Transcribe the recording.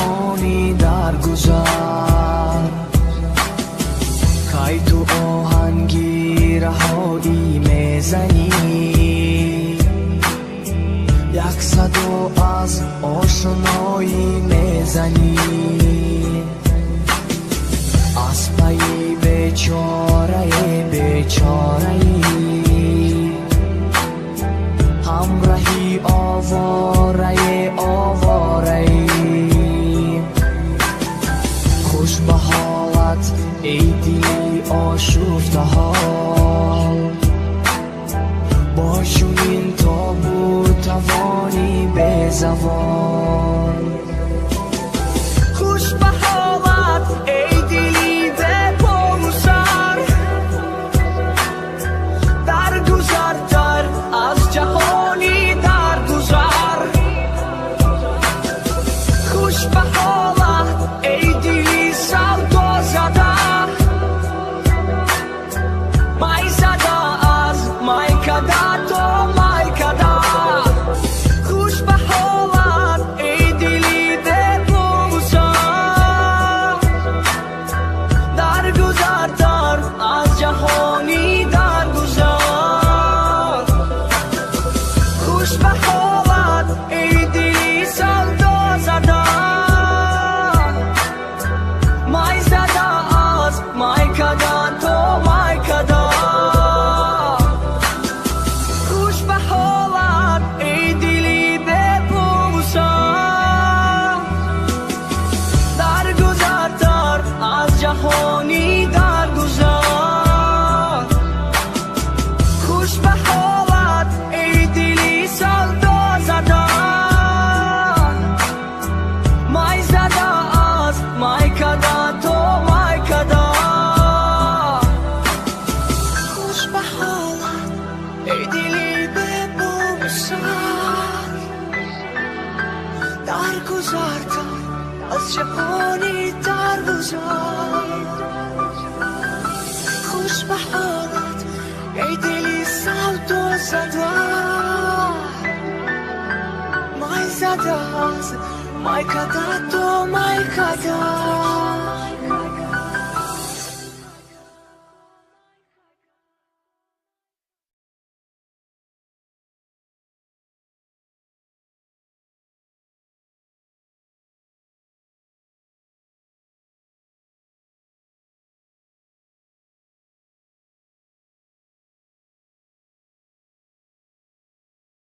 جهانی در گذر کی تو آهنگی رهایی میزنی یک صدا از آشنایی میزنی از پی بیچاره همراهی آواره خوش به حالت ای دلی آشفته حال با چنین تاب توانی به زوال خوش به حالت ای دلی به پرسر در گذرتر از جهانی در گذر خوش به حالت ای دلی سودا زده مای زده از مای کده تو مای کده خوش به حالت ای دلی به پرسر در گذرتر از جهانی در گذر خوش به حالت ای دلی سودا زده مای زده از مای کده تو مای کده خوش به حالت ای دلی به پرسر در گذرتر از جهانی در گذر خوش به حالت ای دلی سودا زده مای زده از مای کده تو مای کده خوش به حالت ای دلی به پرسر در گذرتر از جهانی در گذر خوش به حالت ای دلی سودا زده مای زده از مای کده تو مای کده